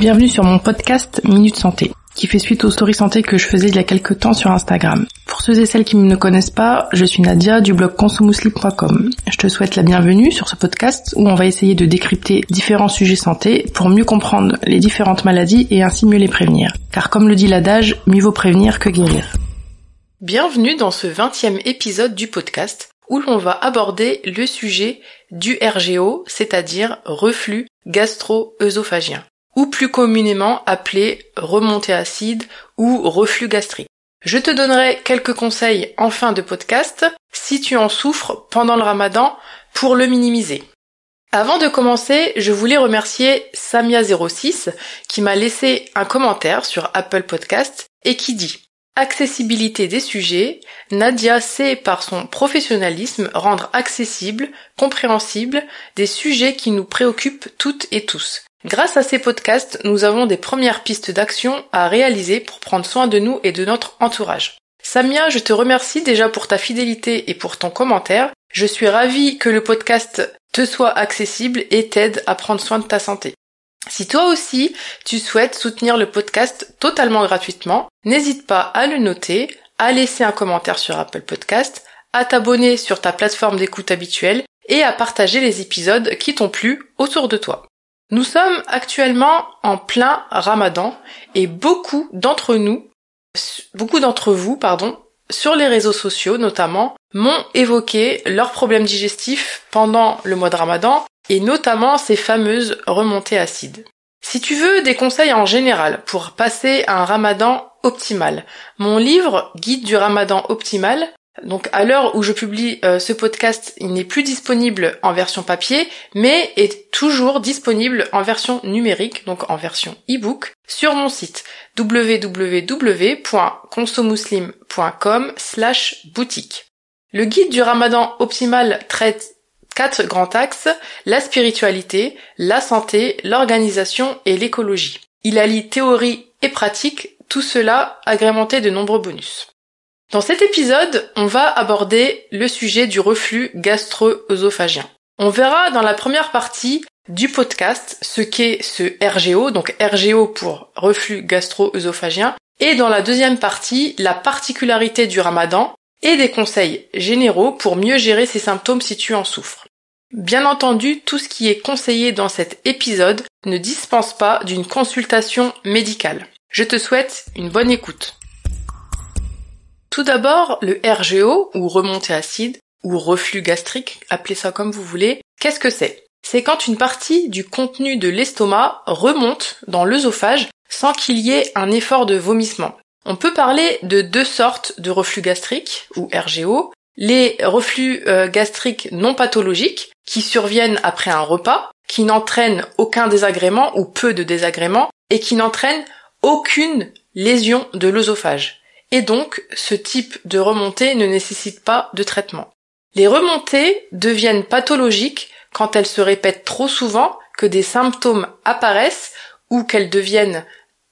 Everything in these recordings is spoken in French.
Bienvenue sur mon podcast Minute Santé, qui fait suite aux stories santé que je faisais il y a quelques temps sur Instagram. Pour ceux et celles qui ne me connaissent pas, je suis Nadia du blog consomuslim.com. Je te souhaite la bienvenue sur ce podcast où on va essayer de décrypter différents sujets santé pour mieux comprendre les différentes maladies et ainsi mieux les prévenir. Car comme le dit l'adage, mieux vaut prévenir que guérir. Bienvenue dans ce 20e épisode du podcast où l'on va aborder le sujet du RGO, c'est-à-dire reflux gastro-œsophagien, ou plus communément appelé remontée acide ou reflux gastrique. Je te donnerai quelques conseils en fin de podcast si tu en souffres pendant le Ramadan pour le minimiser. Avant de commencer, je voulais remercier Samia06 qui m'a laissé un commentaire sur Apple Podcast et qui dit: accessibilité des sujets, Nadia sait par son professionnalisme rendre accessible, compréhensible des sujets qui nous préoccupent toutes et tous. Grâce à ces podcasts, nous avons des premières pistes d'action à réaliser pour prendre soin de nous et de notre entourage. Samia, je te remercie déjà pour ta fidélité et pour ton commentaire. Je suis ravie que le podcast te soit accessible et t'aide à prendre soin de ta santé. Si toi aussi, tu souhaites soutenir le podcast totalement gratuitement, n'hésite pas à le noter, à laisser un commentaire sur Apple Podcast, à t'abonner sur ta plateforme d'écoute habituelle et à partager les épisodes qui t'ont plu autour de toi. Nous sommes actuellement en plein Ramadan et beaucoup d'entre vous, sur les réseaux sociaux notamment, m'ont évoqué leurs problèmes digestifs pendant le mois de Ramadan et notamment ces fameuses remontées acides. Si tu veux des conseils en général pour passer un Ramadan optimal, mon livre Guide du Ramadan optimal, donc à l'heure où je publie ce podcast, il n'est plus disponible en version papier, mais est toujours disponible en version numérique, donc en version e-book, sur mon site www.consomuslim.com/boutique. Le guide du Ramadan optimal traite 4 grands axes: la spiritualité, la santé, l'organisation et l'écologie. Il allie théorie et pratique, tout cela agrémenté de nombreux bonus. Dans cet épisode, on va aborder le sujet du reflux gastro-œsophagien. On verra dans la première partie du podcast ce qu'est ce RGO, donc RGO pour reflux gastro-œsophagien, et dans la deuxième partie, la particularité du Ramadan et des conseils généraux pour mieux gérer ces symptômes si tu en souffres. Bien entendu, tout ce qui est conseillé dans cet épisode ne dispense pas d'une consultation médicale. Je te souhaite une bonne écoute. Tout d'abord, le RGO, ou remontée acide, ou reflux gastrique, appelez ça comme vous voulez, qu'est-ce que c'est ? C'est quand une partie du contenu de l'estomac remonte dans l'œsophage sans qu'il y ait un effort de vomissement. On peut parler de 2 sortes de reflux gastrique, ou RGO, les reflux gastriques non pathologiques, qui surviennent après un repas, qui n'entraînent aucun désagrément ou peu de désagréments, et qui n'entraînent aucune lésion de l'œsophage. Et donc, ce type de remontée ne nécessite pas de traitement. Les remontées deviennent pathologiques quand elles se répètent trop souvent, que des symptômes apparaissent ou qu'elles deviennent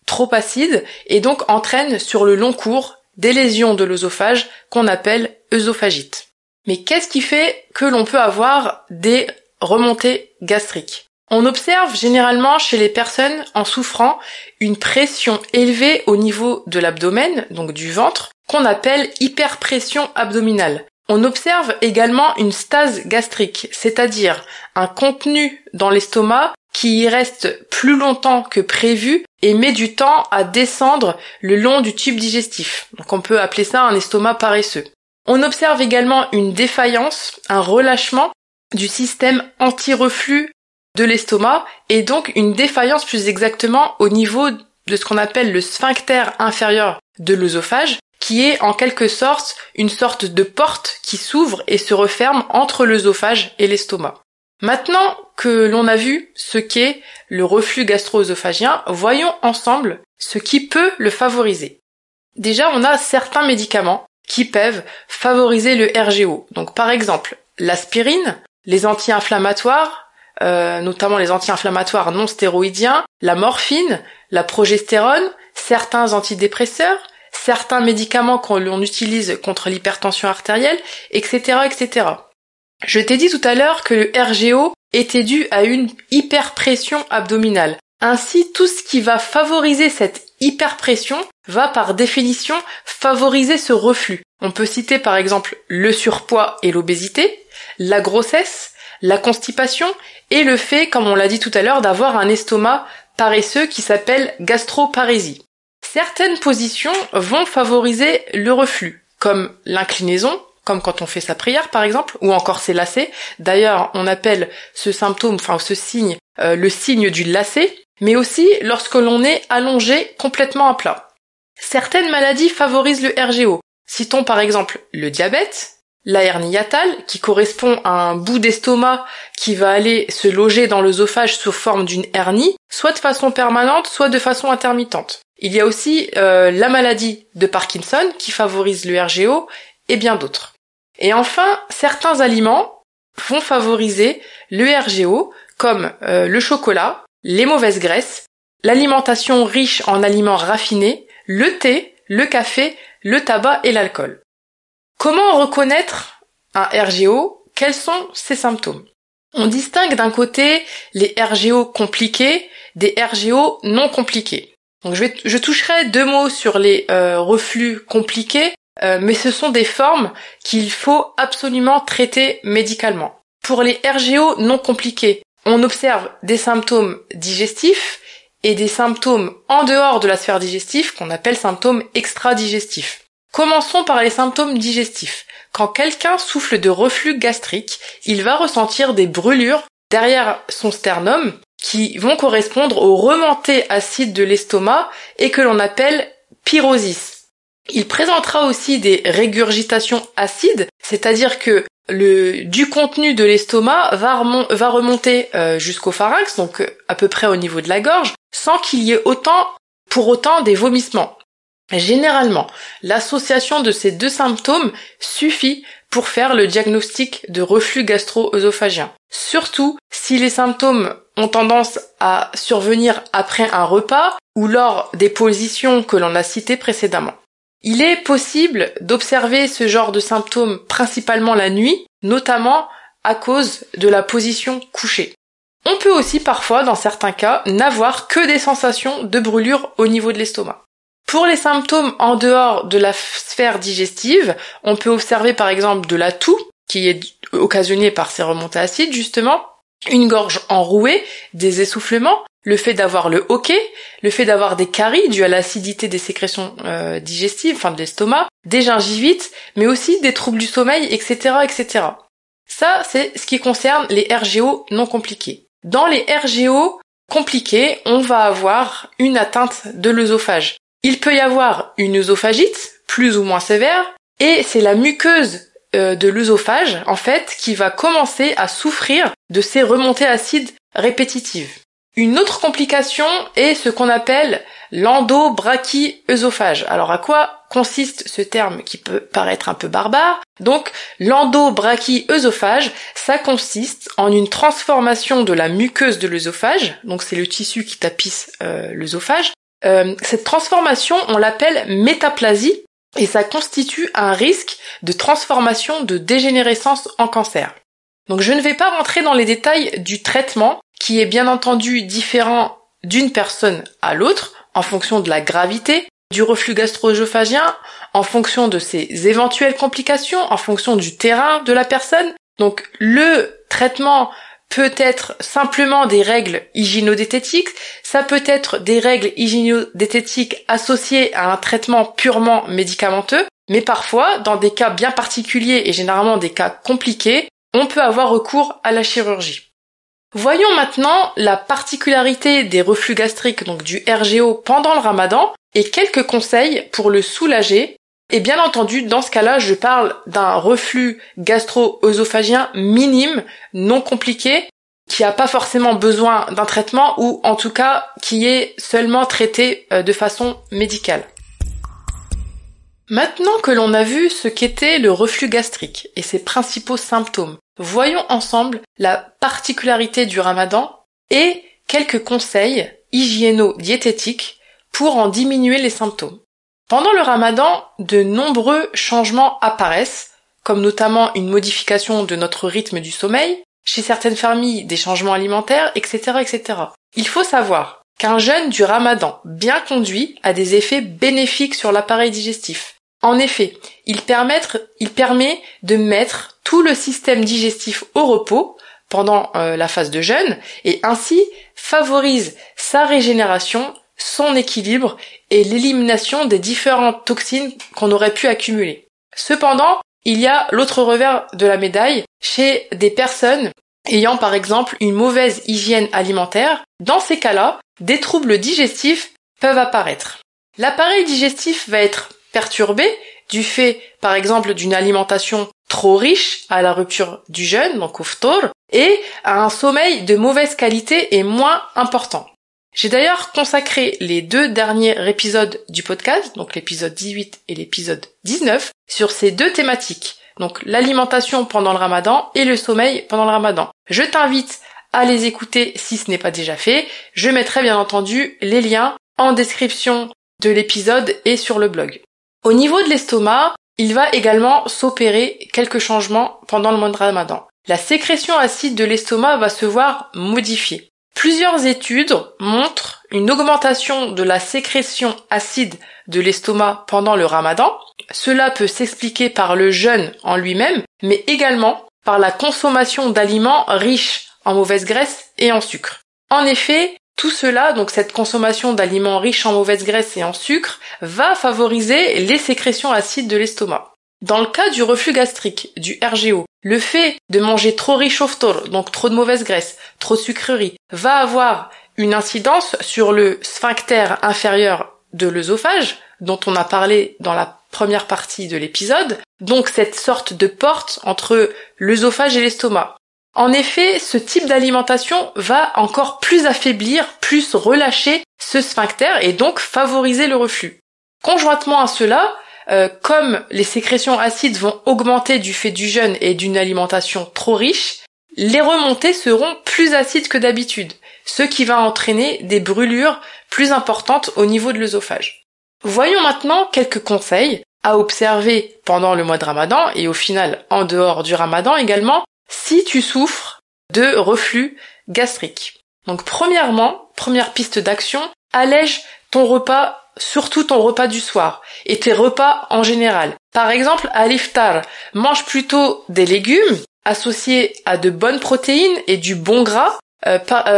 trop acides et donc entraînent sur le long cours des lésions de l'œsophage qu'on appelle œsophagite. Mais qu'est-ce qui fait que l'on peut avoir des remontées gastriques ? On observe généralement chez les personnes en souffrant une pression élevée au niveau de l'abdomen, donc du ventre, qu'on appelle hyperpression abdominale. On observe également une stase gastrique, c'est-à-dire un contenu dans l'estomac qui y reste plus longtemps que prévu et met du temps à descendre le long du tube digestif. Donc on peut appeler ça un estomac paresseux. On observe également une défaillance, un relâchement du système anti-reflux de l'estomac et donc une défaillance plus exactement au niveau de ce qu'on appelle le sphincter inférieur de l'œsophage, qui est en quelque sorte une sorte de porte qui s'ouvre et se referme entre l'œsophage et l'estomac. Maintenant que l'on a vu ce qu'est le reflux gastro-œsophagien, voyons ensemble ce qui peut le favoriser. Déjà, on a certains médicaments qui peuvent favoriser le RGO. Donc par exemple, l'aspirine, les anti-inflammatoires, notamment les anti-inflammatoires non stéroïdiens, la morphine, la progestérone, certains antidépresseurs, certains médicaments que l'on utilise contre l'hypertension artérielle, etc., etc. Je t'ai dit tout à l'heure que le RGO était dû à une hyperpression abdominale. Ainsi, tout ce qui va favoriser cette hyperpression va par définition favoriser ce reflux. On peut citer par exemple le surpoids et l'obésité, la grossesse, la constipation et le fait, comme on l'a dit tout à l'heure, d'avoir un estomac paresseux qui s'appelle gastroparésie. Certaines positions vont favoriser le reflux, comme l'inclinaison, comme quand on fait sa prière par exemple, ou encore ses lacets. D'ailleurs, on appelle ce symptôme, enfin ce signe, le signe du lacet, mais aussi lorsque l'on est allongé complètement à plat. Certaines maladies favorisent le RGO. Citons par exemple le diabète, la hernie hiatale, qui correspond à un bout d'estomac qui va aller se loger dans l'œsophage sous forme d'une hernie, soit de façon permanente, soit de façon intermittente. Il y a aussi la maladie de Parkinson qui favorise le RGO et bien d'autres. Et enfin, certains aliments vont favoriser le RGO comme le chocolat, les mauvaises graisses, l'alimentation riche en aliments raffinés, le thé, le café, le tabac et l'alcool. Comment reconnaître un RGO? Quels sont ses symptômes? On distingue d'un côté les RGO compliqués des RGO non compliqués. Donc je toucherai 2 mots sur les reflux compliqués, mais ce sont des formes qu'il faut absolument traiter médicalement. Pour les RGO non compliqués, on observe des symptômes digestifs et des symptômes en dehors de la sphère digestive qu'on appelle symptômes extra-digestifs. Commençons par les symptômes digestifs. Quand quelqu'un souffre de reflux gastrique, il va ressentir des brûlures derrière son sternum qui vont correspondre aux remontées acides de l'estomac et que l'on appelle pyrosis. Il présentera aussi des régurgitations acides, c'est-à-dire que du contenu de l'estomac va remonter jusqu'au pharynx, donc à peu près au niveau de la gorge, sans qu'il y ait pour autant des vomissements. Généralement, l'association de ces 2 symptômes suffit pour faire le diagnostic de reflux gastro-œsophagien. Surtout si les symptômes ont tendance à survenir après un repas ou lors des positions que l'on a citées précédemment. Il est possible d'observer ce genre de symptômes principalement la nuit, notamment à cause de la position couchée. On peut aussi parfois, dans certains cas, n'avoir que des sensations de brûlure au niveau de l'estomac. Pour les symptômes en dehors de la sphère digestive, on peut observer par exemple de la toux, qui est occasionnée par ces remontées acides justement, une gorge enrouée, des essoufflements, le fait d'avoir le hoquet, le fait d'avoir des caries dues à l'acidité des sécrétions digestives, enfin de l'estomac, des gingivites, mais aussi des troubles du sommeil, etc., etc. Ça, c'est ce qui concerne les RGO non compliqués. Dans les RGO compliqués, on va avoir une atteinte de l'œsophage. Il peut y avoir une œsophagite, plus ou moins sévère, et c'est la muqueuse de l'œsophage, en fait, qui va commencer à souffrir de ces remontées acides répétitives. Une autre complication est ce qu'on appelle l'endobrachyœsophage. Alors à quoi consiste ce terme qui peut paraître un peu barbare? Donc l'endobrachyœsophage, ça consiste en une transformation de la muqueuse de l'œsophage, donc c'est le tissu qui tapisse l'œsophage. Cette transformation, on l'appelle métaplasie et ça constitue un risque de transformation de dégénérescence en cancer. Donc je ne vais pas rentrer dans les détails du traitement qui est bien entendu différent d'une personne à l'autre en fonction de la gravité du reflux gastro-œsophagien, en fonction de ses éventuelles complications, en fonction du terrain de la personne. Donc le traitement peut être simplement des règles hygiéno-diététiques, ça peut être des règles hygiéno-diététiques associées à un traitement purement médicamenteux, mais parfois, dans des cas bien particuliers et généralement des cas compliqués, on peut avoir recours à la chirurgie. Voyons maintenant la particularité des reflux gastriques, donc du RGO pendant le ramadan, et quelques conseils pour le soulager. Et bien entendu, dans ce cas-là, je parle d'un reflux gastro-œsophagien minime, non compliqué, qui n'a pas forcément besoin d'un traitement ou en tout cas qui est seulement traité de façon médicale. Maintenant que l'on a vu ce qu'était le reflux gastrique et ses principaux symptômes, voyons ensemble la particularité du ramadan et quelques conseils hygiéno-diététiques pour en diminuer les symptômes. Pendant le ramadan, de nombreux changements apparaissent, comme notamment une modification de notre rythme du sommeil, chez certaines familles des changements alimentaires, etc., etc. Il faut savoir qu'un jeûne du Ramadan bien conduit a des effets bénéfiques sur l'appareil digestif. En effet, il permet de mettre tout le système digestif au repos pendant la phase de jeûne et ainsi favorise sa régénération, son équilibre et l'élimination des différentes toxines qu'on aurait pu accumuler. Cependant, il y a l'autre revers de la médaille chez des personnes ayant par exemple une mauvaise hygiène alimentaire. Dans ces cas-là, des troubles digestifs peuvent apparaître. L'appareil digestif va être perturbé du fait par exemple d'une alimentation trop riche à la rupture du jeûne, donc au ftour, et à un sommeil de mauvaise qualité et moins important. J'ai d'ailleurs consacré les 2 derniers épisodes du podcast, donc l'épisode 18 et l'épisode 19, sur ces 2 thématiques, donc l'alimentation pendant le Ramadan et le sommeil pendant le Ramadan. Je t'invite à les écouter si ce n'est pas déjà fait. Je mettrai bien entendu les liens en description de l'épisode et sur le blog. Au niveau de l'estomac, il va également s'opérer quelques changements pendant le mois de Ramadan. La sécrétion acide de l'estomac va se voir modifiée. Plusieurs études montrent une augmentation de la sécrétion acide de l'estomac pendant le Ramadan. Cela peut s'expliquer par le jeûne en lui-même, mais également par la consommation d'aliments riches en mauvaise graisse et en sucre. En effet, tout cela, donc cette consommation d'aliments riches en mauvaise graisse et en sucre, va favoriser les sécrétions acides de l'estomac. Dans le cas du reflux gastrique, du RGO, le fait de manger trop riche au ftour, donc trop de mauvaise graisse, trop de sucreries, va avoir une incidence sur le sphincter inférieur de l'œsophage, dont on a parlé dans la première partie de l'épisode, donc cette sorte de porte entre l'œsophage et l'estomac. En effet, ce type d'alimentation va encore plus affaiblir, plus relâcher ce sphincter et donc favoriser le reflux. Conjointement à cela, comme les sécrétions acides vont augmenter du fait du jeûne et d'une alimentation trop riche, les remontées seront plus acides que d'habitude, ce qui va entraîner des brûlures plus importantes au niveau de l'œsophage. Voyons maintenant quelques conseils à observer pendant le mois de Ramadan et au final en dehors du Ramadan également, si tu souffres de reflux gastrique. Donc premièrement, première piste d'action, allège ton repas, surtout ton repas du soir et tes repas en général. Par exemple, à l'iftar, mange plutôt des légumes associés à de bonnes protéines et du bon gras.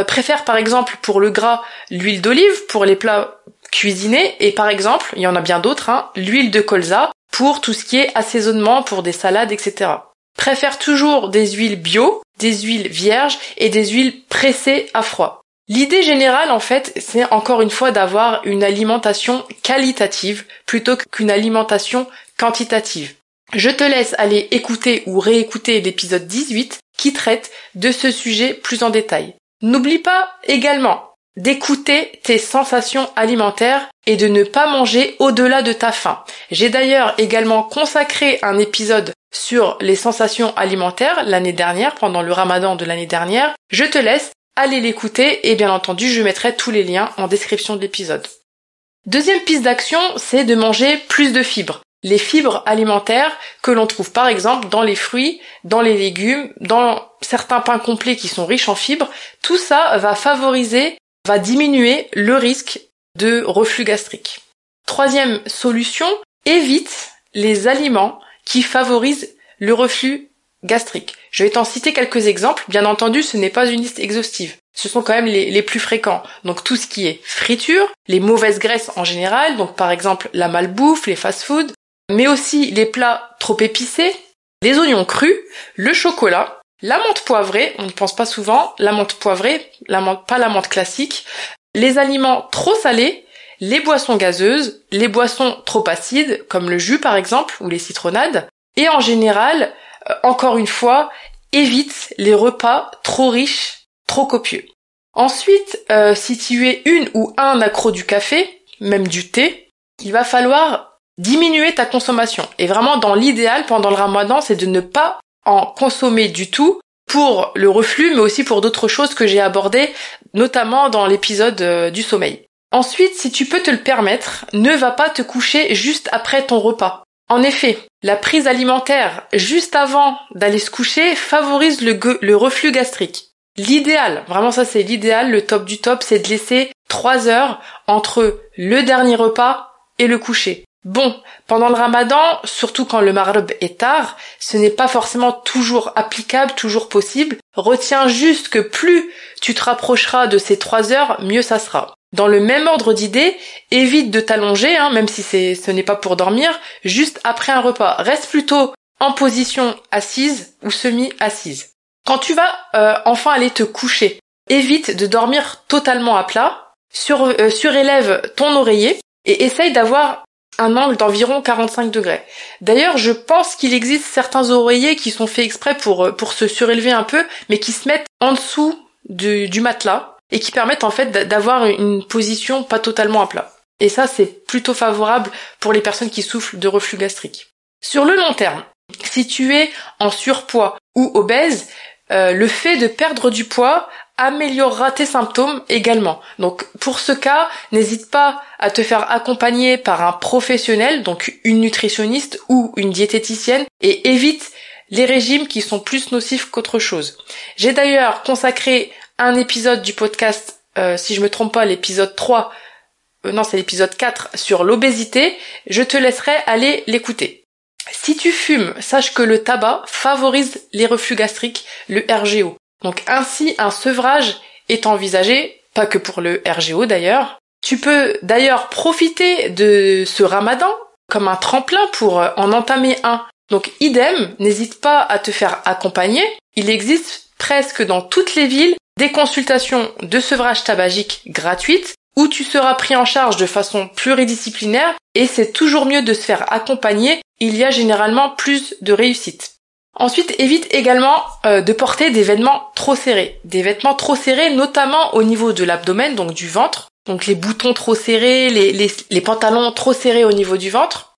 Préfère par exemple pour le gras l'huile d'olive pour les plats cuisinés et par exemple, il y en a bien d'autres, l'huile de colza pour tout ce qui est assaisonnement pour des salades, etc. Préfère toujours des huiles bio, des huiles vierges et des huiles pressées à froid. L'idée générale, en fait, c'est encore une fois d'avoir une alimentation qualitative plutôt qu'une alimentation quantitative. Je te laisse aller écouter ou réécouter l'épisode 18 qui traite de ce sujet plus en détail. N'oublie pas également d'écouter tes sensations alimentaires et de ne pas manger au-delà de ta faim. J'ai d'ailleurs également consacré un épisode sur les sensations alimentaires l'année dernière, pendant le Ramadan de l'année dernière. Je te laisse aller l'écouter et bien entendu je mettrai tous les liens en description de l'épisode. Deuxième piste d'action, c'est de manger plus de fibres. Les fibres alimentaires que l'on trouve par exemple dans les fruits, dans les légumes, dans certains pains complets qui sont riches en fibres, tout ça va diminuer le risque de reflux gastrique. Troisième solution, évite les aliments qui favorisent le reflux gastrique. Je vais t'en citer quelques exemples. Bien entendu, ce n'est pas une liste exhaustive. Ce sont quand même les plus fréquents. Donc tout ce qui est friture, les mauvaises graisses en général, donc par exemple la malbouffe, les fast-foods, mais aussi les plats trop épicés, les oignons crus, le chocolat, la menthe poivrée, on ne pense pas souvent, la menthe poivrée, pas la menthe classique, les aliments trop salés, les boissons gazeuses, les boissons trop acides, comme le jus par exemple, ou les citronnades, et en général, encore une fois, évite les repas trop riches, trop copieux. Ensuite, si tu es une ou un accro du café, même du thé, il va falloir diminuer ta consommation. Et vraiment, dans l'idéal, pendant le Ramadan, c'est de ne pas en consommer du tout pour le reflux, mais aussi pour d'autres choses que j'ai abordées, notamment dans l'épisode du sommeil. Ensuite, si tu peux te le permettre, ne va pas te coucher juste après ton repas. En effet, la prise alimentaire juste avant d'aller se coucher favorise le reflux gastrique. L'idéal, vraiment ça c'est l'idéal, le top du top, c'est de laisser 3 heures entre le dernier repas et le coucher. Bon, pendant le ramadan, surtout quand le maghrib est tard, ce n'est pas forcément toujours applicable, toujours possible. Retiens juste que plus tu te rapprocheras de ces 3 heures, mieux ça sera. Dans le même ordre d'idée, évite de t'allonger, même si ce n'est pas pour dormir, juste après un repas. Reste plutôt en position assise ou semi-assise. Quand tu vas enfin aller te coucher, évite de dormir totalement à plat, surélève ton oreiller et essaye d'avoir un angle d'environ 45 degrés. D'ailleurs, je pense qu'il existe certains oreillers qui sont faits exprès pour se surélever un peu, mais qui se mettent en dessous du matelas et qui permettent en fait d'avoir une position pas totalement à plat. Et ça, c'est plutôt favorable pour les personnes qui souffrent de reflux gastrique. Sur le long terme, si tu es en surpoids ou obèse, le fait de perdre du poids améliorera tes symptômes également. Donc pour ce cas, n'hésite pas à te faire accompagner par un professionnel, donc une nutritionniste ou une diététicienne, et évite les régimes qui sont plus nocifs qu'autre chose. J'ai d'ailleurs consacré un épisode du podcast, si je me trompe pas, l'épisode 3, non c'est l'épisode 4 sur l'obésité, je te laisserai aller l'écouter. Si tu fumes, sache que le tabac favorise les reflux gastriques, le RGO. Donc ainsi, un sevrage est envisagé, pas que pour le RGO d'ailleurs. Tu peux d'ailleurs profiter de ce ramadan comme un tremplin pour en entamer un. Donc idem, n'hésite pas à te faire accompagner. Il existe presque dans toutes les villes des consultations de sevrage tabagique gratuites où tu seras pris en charge de façon pluridisciplinaire et c'est toujours mieux de se faire accompagner, il y a généralement plus de réussite. Ensuite, évite également de porter des vêtements trop serrés. Des vêtements trop serrés notamment au niveau de l'abdomen, donc du ventre, donc les boutons trop serrés, les pantalons trop serrés au niveau du ventre,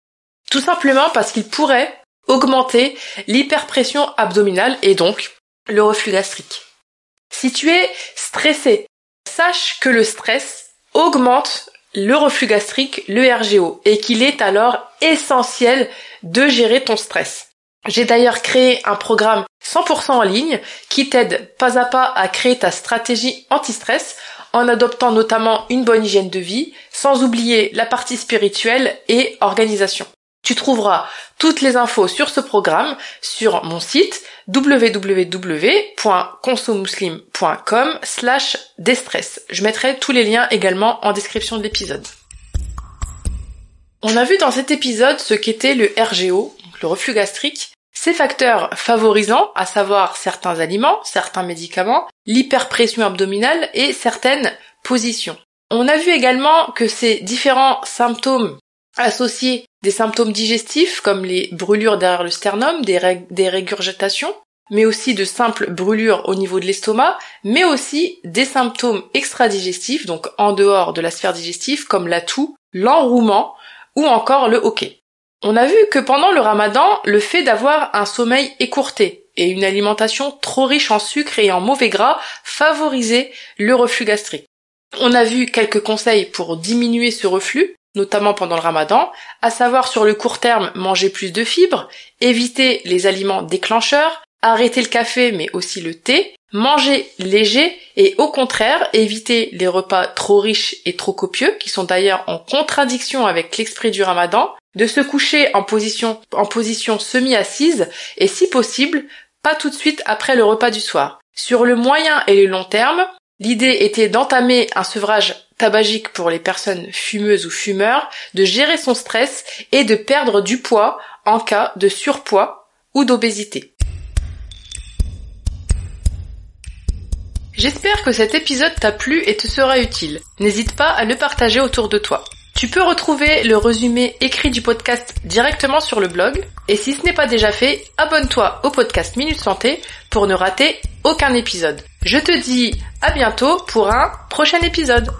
tout simplement parce qu'ils pourraient augmenter l'hyperpression abdominale et donc le reflux gastrique. Si tu es stressé, sache que le stress augmente le reflux gastrique, le RGO, et qu'il est alors essentiel de gérer ton stress. J'ai d'ailleurs créé un programme 100% en ligne qui t'aide pas à pas à créer ta stratégie anti-stress en adoptant notamment une bonne hygiène de vie, sans oublier la partie spirituelle et organisation. Tu trouveras toutes les infos sur ce programme sur mon site www.consomuslim.com/destress. Je mettrai tous les liens également en description de l'épisode. On a vu dans cet épisode ce qu'était le RGO, le reflux gastrique, ses facteurs favorisants, à savoir certains aliments, certains médicaments, l'hyperpression abdominale et certaines positions. On a vu également que ces différents symptômes associés des symptômes digestifs comme les brûlures derrière le sternum, des régurgitations, mais aussi de simples brûlures au niveau de l'estomac, mais aussi des symptômes extradigestifs, donc en dehors de la sphère digestive, comme la toux, l'enrouement ou encore le hoquet. On a vu que pendant le ramadan, le fait d'avoir un sommeil écourté et une alimentation trop riche en sucre et en mauvais gras favorisait le reflux gastrique. On a vu quelques conseils pour diminuer ce reflux, notamment pendant le ramadan, à savoir sur le court terme manger plus de fibres, éviter les aliments déclencheurs, arrêter le café mais aussi le thé, manger léger et au contraire éviter les repas trop riches et trop copieux qui sont d'ailleurs en contradiction avec l'esprit du ramadan, de se coucher en position semi-assise et si possible pas tout de suite après le repas du soir. Sur le moyen et le long terme, l'idée était d'entamer un sevrage tabagique pour les personnes fumeuses ou fumeurs, de gérer son stress et de perdre du poids en cas de surpoids ou d'obésité. J'espère que cet épisode t'a plu et te sera utile. N'hésite pas à le partager autour de toi. Tu peux retrouver le résumé écrit du podcast directement sur le blog. Et si ce n'est pas déjà fait, abonne-toi au podcast Minute Santé pour ne rater aucun épisode. Je te dis à bientôt pour un prochain épisode.